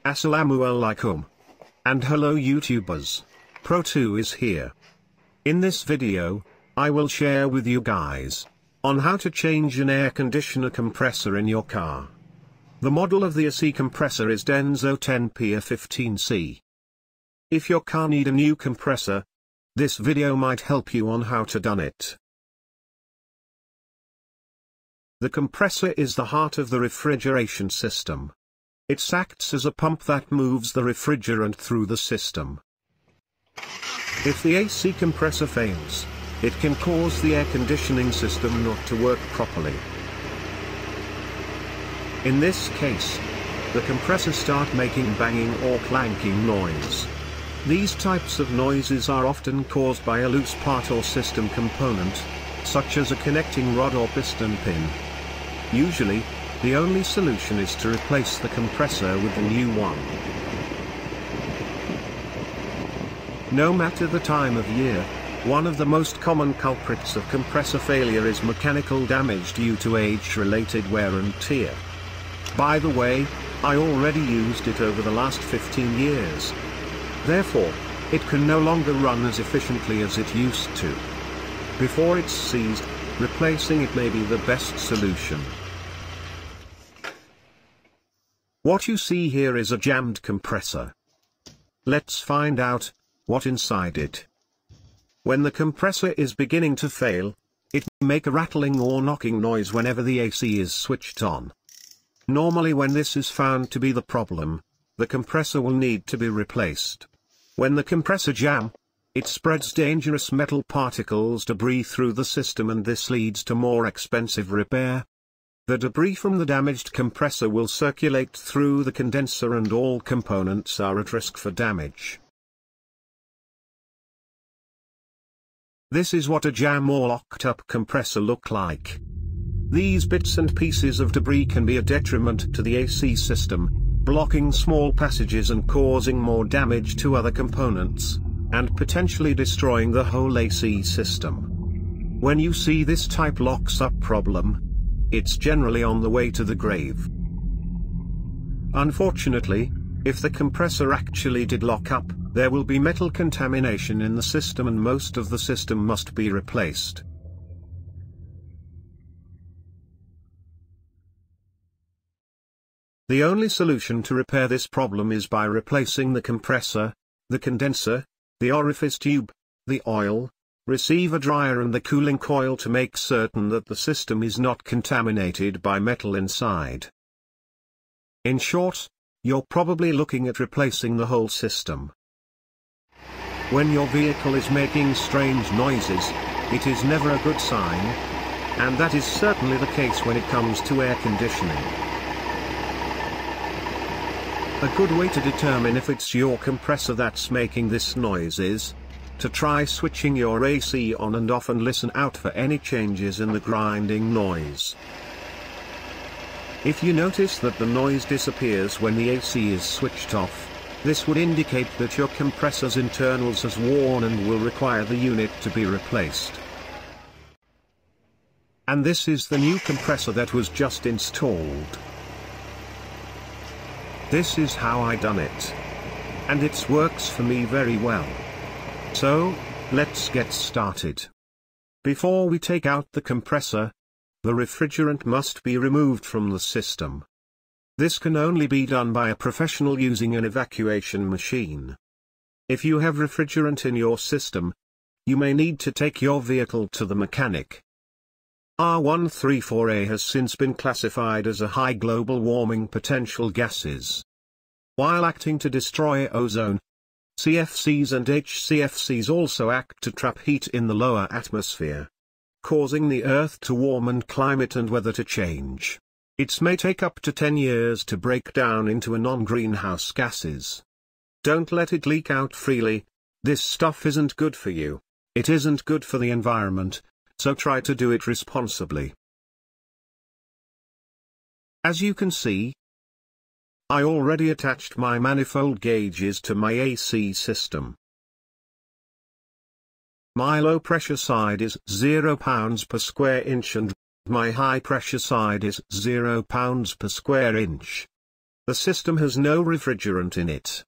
Assalamu alaikum. And hello YouTubers. Pro2 is here. In this video, I will share with you guys on how to change an air conditioner compressor in your car. The model of the AC compressor is DENSO 10PA15C. If your car need a new compressor, this video might help you on how to done it. The compressor is the heart of the refrigeration system. It acts as a pump that moves the refrigerant through the system. If the AC compressor fails, it can cause the air conditioning system not to work properly. In this case, the compressor start making banging or clanking noise. These types of noises are often caused by a loose part or system component, such as a connecting rod or piston pin. Usually, the only solution is to replace the compressor with a new one. No matter the time of year, one of the most common culprits of compressor failure is mechanical damage due to age-related wear and tear. By the way, I already used it over the last 15 years. Therefore, it can no longer run as efficiently as it used to. Before it's seized, replacing it may be the best solution. What you see here is a jammed compressor. Let's find out what's inside it. When the compressor is beginning to fail, it may make a rattling or knocking noise whenever the AC is switched on. Normally when this is found to be the problem, the compressor will need to be replaced. When the compressor jams, it spreads dangerous metal particles debris through the system, and this leads to more expensive repair. The debris from the damaged compressor will circulate through the condenser and all components are at risk for damage. This is what a jam or locked up compressor look like. These bits and pieces of debris can be a detriment to the AC system, blocking small passages and causing more damage to other components, and potentially destroying the whole AC system. When you see this type locks up problem, it's generally on the way to the grave. Unfortunately, if the compressor actually did lock up, there will be metal contamination in the system and most of the system must be replaced. The only solution to repair this problem is by replacing the compressor, the condenser, the orifice tube, the oil, receiver dryer and the cooling coil to make certain that the system is not contaminated by metal inside. In short, you're probably looking at replacing the whole system. When your vehicle is making strange noises, it is never a good sign, and that is certainly the case when it comes to air conditioning. A good way to determine if it's your compressor that's making this noise is to try switching your AC on and off and listen out for any changes in the grinding noise. If you notice that the noise disappears when the AC is switched off, this would indicate that your compressor's internals has worn and will require the unit to be replaced. And this is the new compressor that was just installed. This is how I done it. And it works for me very well. So, let's get started. Before we take out the compressor, the refrigerant must be removed from the system. This can only be done by a professional using an evacuation machine. If you have refrigerant in your system, you may need to take your vehicle to the mechanic. R134A has since been classified as a high global warming potential gases. While acting to destroy ozone, CFCs and HCFCs also act to trap heat in the lower atmosphere, causing the Earth to warm and climate and weather to change. It may take up to 10 years to break down into a non-greenhouse gases. Don't let it leak out freely. This stuff isn't good for you. It isn't good for the environment, so try to do it responsibly. As you can see, I already attached my manifold gauges to my AC system. My low pressure side is 0 pounds per square inch and my high pressure side is 0 pounds per square inch. The system has no refrigerant in it.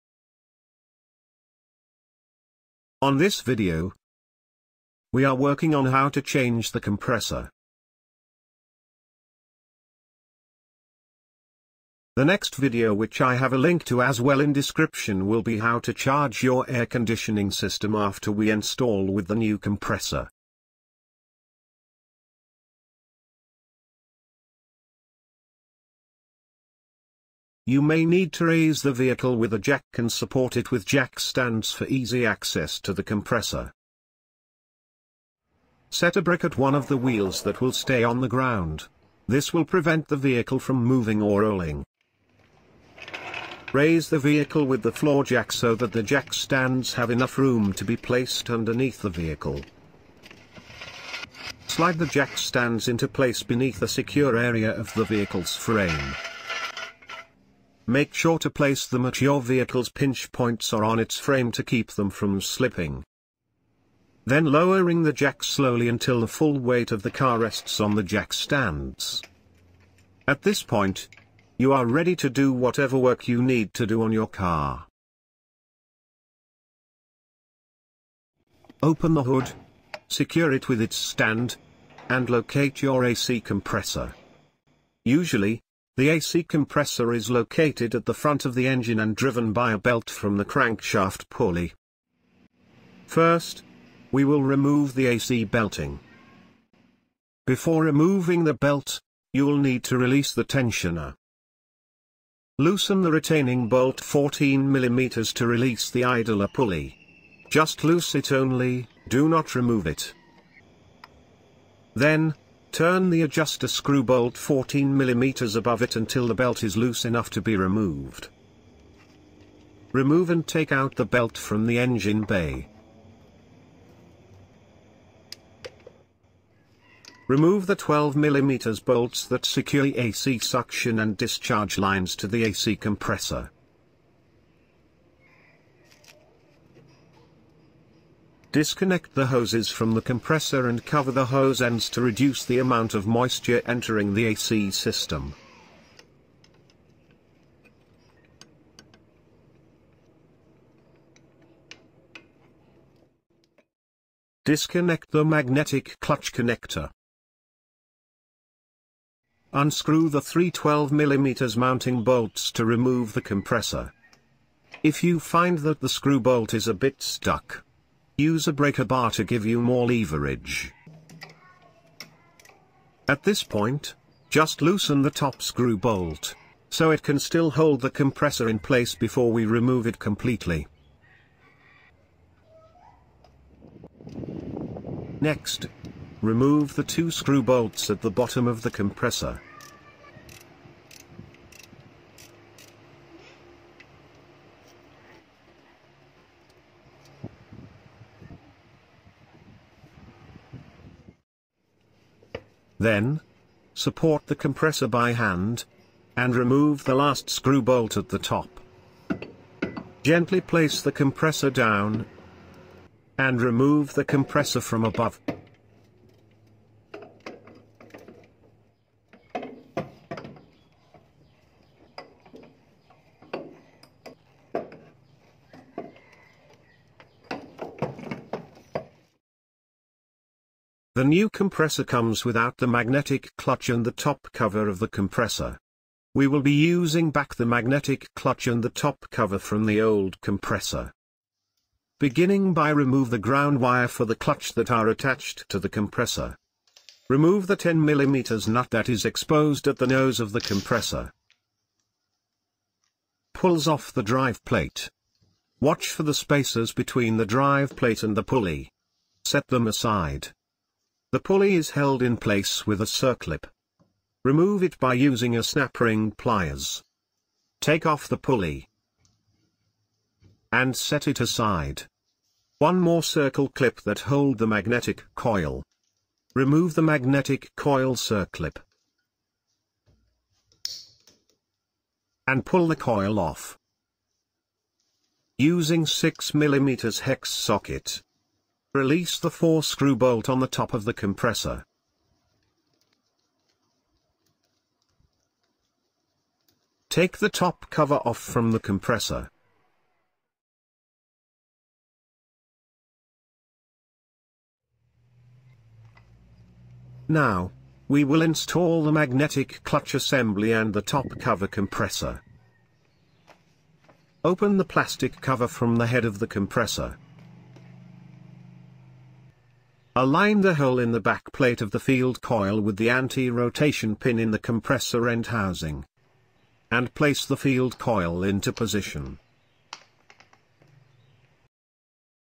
On this video, we are working on how to change the compressor. The next video, which I have a link to as well in description, will be how to charge your air conditioning system after we install with the new compressor. You may need to raise the vehicle with a jack and support it with jack stands for easy access to the compressor. Set a brick at one of the wheels that will stay on the ground. This will prevent the vehicle from moving or rolling. Raise the vehicle with the floor jack so that the jack stands have enough room to be placed underneath the vehicle. Slide the jack stands into place beneath a secure area of the vehicle's frame. Make sure to place them at your vehicle's pinch points or on its frame to keep them from slipping. Then lowering the jack slowly until the full weight of the car rests on the jack stands. At this point, you are ready to do whatever work you need to do on your car. Open the hood, secure it with its stand, and locate your AC compressor. Usually, the AC compressor is located at the front of the engine and driven by a belt from the crankshaft pulley. First, we will remove the AC belting. Before removing the belt, you will need to release the tensioner. Loosen the retaining bolt 14 mm to release the idler pulley. Just loose it only, do not remove it. Then, turn the adjuster screw bolt 14 mm above it until the belt is loose enough to be removed. Remove and take out the belt from the engine bay. Remove the 12 mm bolts that secure the AC suction and discharge lines to the AC compressor. Disconnect the hoses from the compressor and cover the hose ends to reduce the amount of moisture entering the AC system. Disconnect the magnetic clutch connector. Unscrew the three 12 mm mounting bolts to remove the compressor. If you find that the screw bolt is a bit stuck, use a breaker bar to give you more leverage. At this point, just loosen the top screw bolt, so it can still hold the compressor in place before we remove it completely. Next, remove the two screw bolts at the bottom of the compressor. Then, support the compressor by hand, and remove the last screw bolt at the top. Gently place the compressor down, and remove the compressor from above. The new compressor comes without the magnetic clutch and the top cover of the compressor. We will be using back the magnetic clutch and the top cover from the old compressor. Beginning by remove the ground wire for the clutch that are attached to the compressor. Remove the 10 mm nut that is exposed at the nose of the compressor. Pulls off the drive plate. Watch for the spacers between the drive plate and the pulley. Set them aside. The pulley is held in place with a circlip. Remove it by using a snap ring pliers. Take off the pulley and set it aside. One more circle clip that hold the magnetic coil. Remove the magnetic coil circlip and pull the coil off. Using 6 mm hex socket, release the 4-screw bolt on the top of the compressor. Take the top cover off from the compressor. Now, we will install the magnetic clutch assembly and the top cover compressor. Open the plastic cover from the head of the compressor. Align the hole in the back plate of the field coil with the anti-rotation pin in the compressor end housing. And place the field coil into position.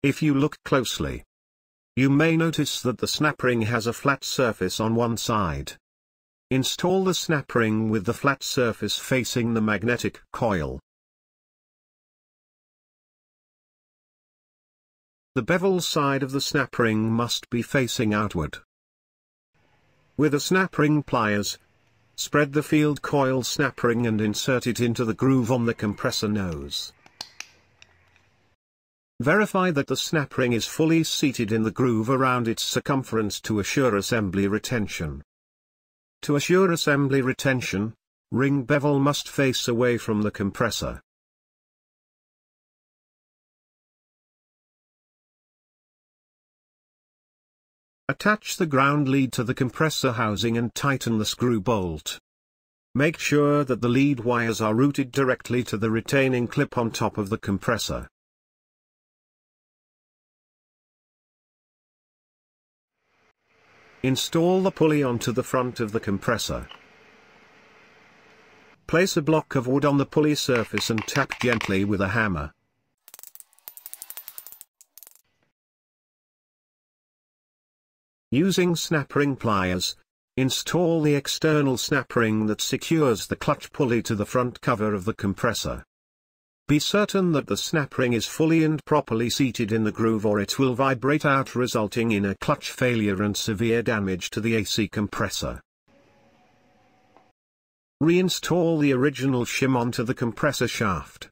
If you look closely, you may notice that the snap ring has a flat surface on one side. Install the snap ring with the flat surface facing the magnetic coil. The bevel side of the snap ring must be facing outward. With the snap ring pliers, spread the field coil snap ring and insert it into the groove on the compressor nose. Verify that the snap ring is fully seated in the groove around its circumference to assure assembly retention. To assure assembly retention, ring bevel must face away from the compressor. Attach the ground lead to the compressor housing and tighten the screw bolt. Make sure that the lead wires are routed directly to the retaining clip on top of the compressor. Install the pulley onto the front of the compressor. Place a block of wood on the pulley surface and tap gently with a hammer. Using snap ring pliers, install the external snap ring that secures the clutch pulley to the front cover of the compressor. Be certain that the snap ring is fully and properly seated in the groove or it will vibrate out, resulting in a clutch failure and severe damage to the AC compressor. Reinstall the original shim onto the compressor shaft.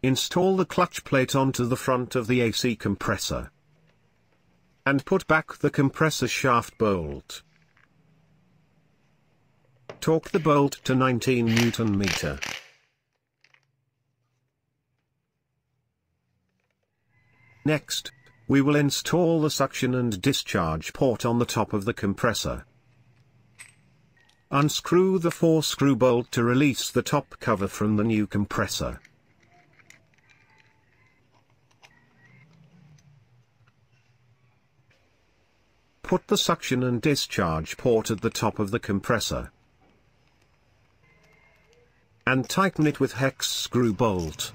Install the clutch plate onto the front of the AC compressor. And put back the compressor shaft bolt. Torque the bolt to 19 Nm. Next, we will install the suction and discharge port on the top of the compressor. Unscrew the 4-screw bolt to release the top cover from the new compressor. Put the suction and discharge port at the top of the compressor. And tighten it with hex screw bolt.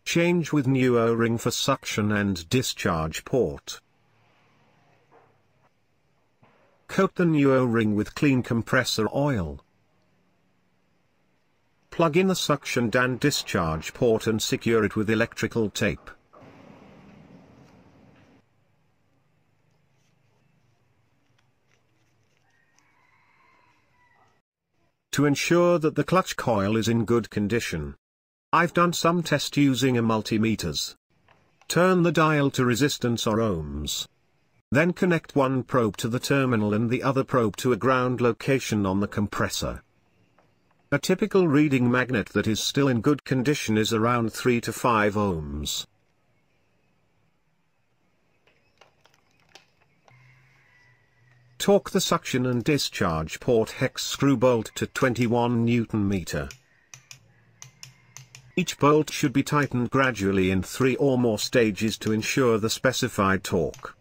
Change with new O-ring for suction and discharge port. Coat the new O-ring with clean compressor oil. Plug in the suction and discharge port and secure it with electrical tape. To ensure that the clutch coil is in good condition, I've done some test using a multimeters. Turn the dial to resistance or ohms. Then connect one probe to the terminal and the other probe to a ground location on the compressor. A typical reading magnet that is still in good condition is around 3 to 5 ohms. Torque the suction and discharge port hex screw bolt to 21 Nm. Each bolt should be tightened gradually in 3 or more stages to ensure the specified torque.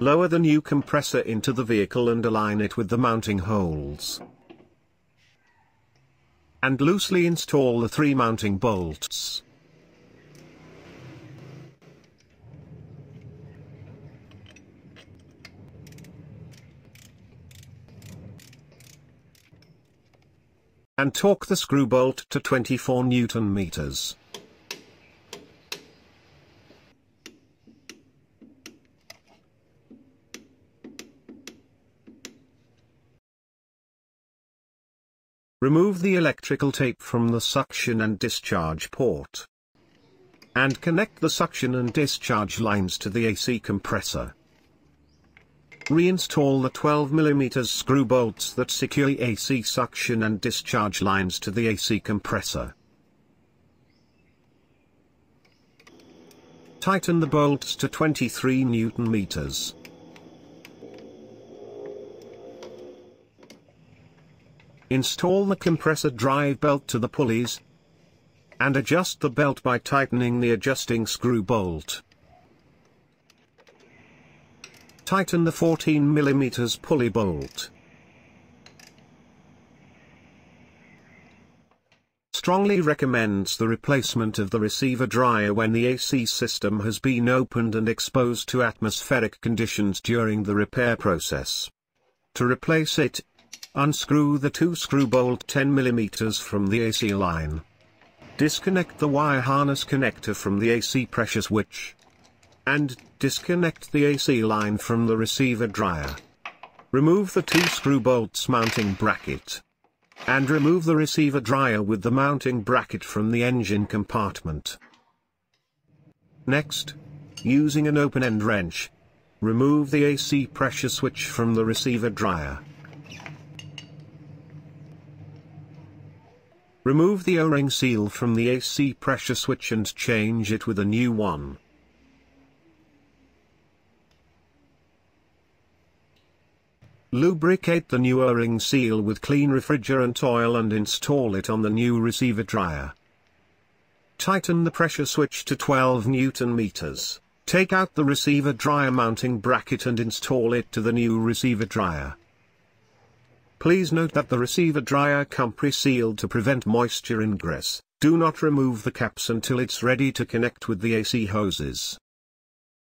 Lower the new compressor into the vehicle and align it with the mounting holes. And loosely install the 3 mounting bolts. And torque the screw bolt to 24 Nm. Remove the electrical tape from the suction and discharge port. And connect the suction and discharge lines to the AC compressor. Reinstall the 12mm screw bolts that secure the AC suction and discharge lines to the AC compressor. Tighten the bolts to 23 Nm. Install the compressor drive belt to the pulleys, and adjust the belt by tightening the adjusting screw bolt. Tighten the 14mm pulley bolt. Strongly recommends the replacement of the receiver dryer when the AC system has been opened and exposed to atmospheric conditions during the repair process. To replace it, unscrew the 2 screw bolt 10mm from the AC line. Disconnect the wire harness connector from the AC pressure switch. And disconnect the AC line from the receiver dryer. Remove the 2 screw bolts mounting bracket. And remove the receiver dryer with the mounting bracket from the engine compartment. Next, using an open-end wrench, remove the AC pressure switch from the receiver dryer. Remove the O-ring seal from the AC pressure switch and change it with a new one. Lubricate the new O-ring seal with clean refrigerant oil and install it on the new receiver dryer. Tighten the pressure switch to 12 Nm. Take out the receiver dryer mounting bracket and install it to the new receiver dryer. Please note that the receiver dryer is sealed to prevent moisture ingress. Do not remove the caps until it's ready to connect with the AC hoses.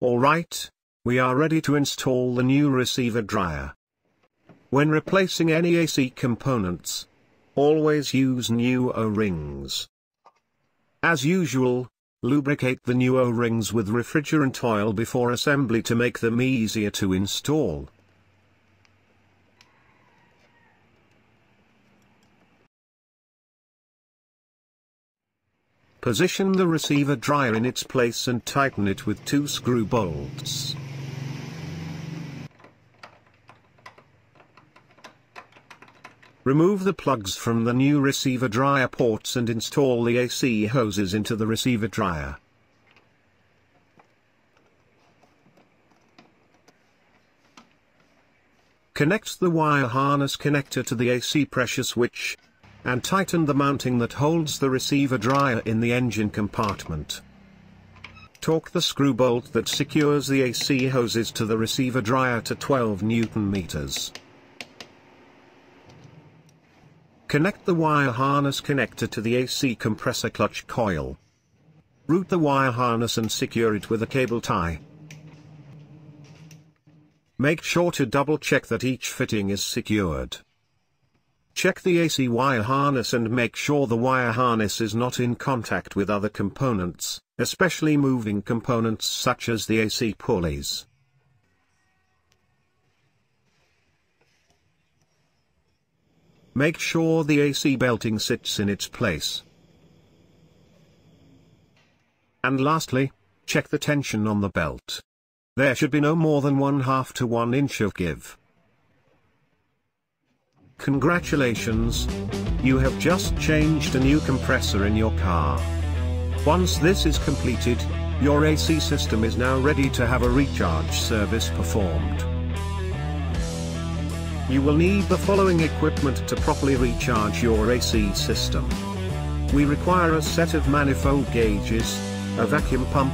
Alright, we are ready to install the new receiver dryer. When replacing any AC components, always use new O-rings. As usual, lubricate the new O-rings with refrigerant oil before assembly to make them easier to install. Position the receiver dryer in its place and tighten it with 2 screw bolts. Remove the plugs from the new receiver dryer ports and install the AC hoses into the receiver dryer. Connect the wire harness connector to the AC pressure switch, and tighten the mounting that holds the receiver dryer in the engine compartment. Torque the screw bolt that secures the AC hoses to the receiver dryer to 12 Nm. Connect the wire harness connector to the AC compressor clutch coil. Route the wire harness and secure it with a cable tie. Make sure to double check that each fitting is secured. Check the AC wire harness and make sure the wire harness is not in contact with other components, especially moving components such as the AC pulleys. Make sure the AC belting sits in its place. And lastly, check the tension on the belt. There should be no more than 1/2 to 1 inch of give. Congratulations! You have just changed a new compressor in your car. Once this is completed, your AC system is now ready to have a recharge service performed. You will need the following equipment to properly recharge your AC system. We require a set of manifold gauges, a vacuum pump,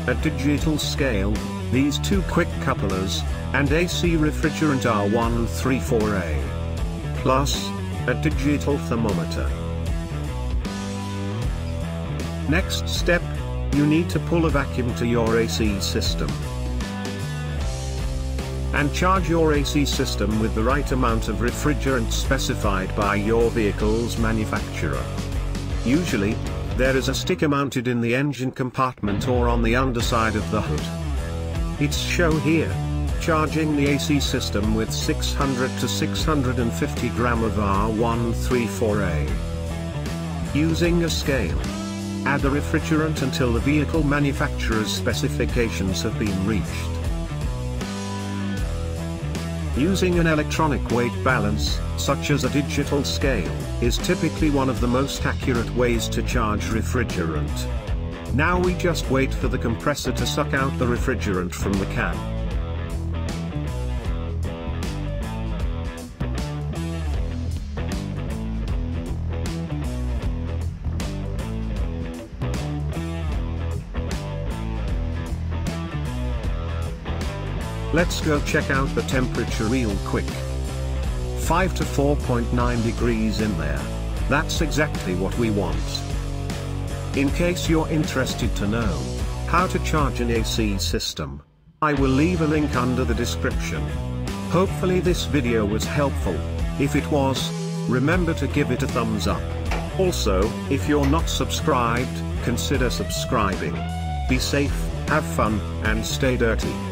a digital scale, these 2 quick couplers, and AC refrigerant R134A. Plus, a digital thermometer. Next step, you need to pull a vacuum to your AC system. And charge your AC system with the right amount of refrigerant specified by your vehicle's manufacturer. Usually, there is a sticker mounted in the engine compartment or on the underside of the hood. It's shown here. charging the AC system with 600 to 650 gram of R134A. Using a scale. Add the refrigerant until the vehicle manufacturer's specifications have been reached. Using an electronic weight balance, such as a digital scale, is typically one of the most accurate ways to charge refrigerant. Now we just wait for the compressor to suck out the refrigerant from the can. Let's go check out the temperature real quick. 5 to 4.9 degrees in there. That's exactly what we want. In case you're interested to know how to charge an AC system, I will leave a link under the description. Hopefully this video was helpful. If it was, remember to give it a thumbs up. Also, if you're not subscribed, consider subscribing. Be safe, have fun, and stay dirty.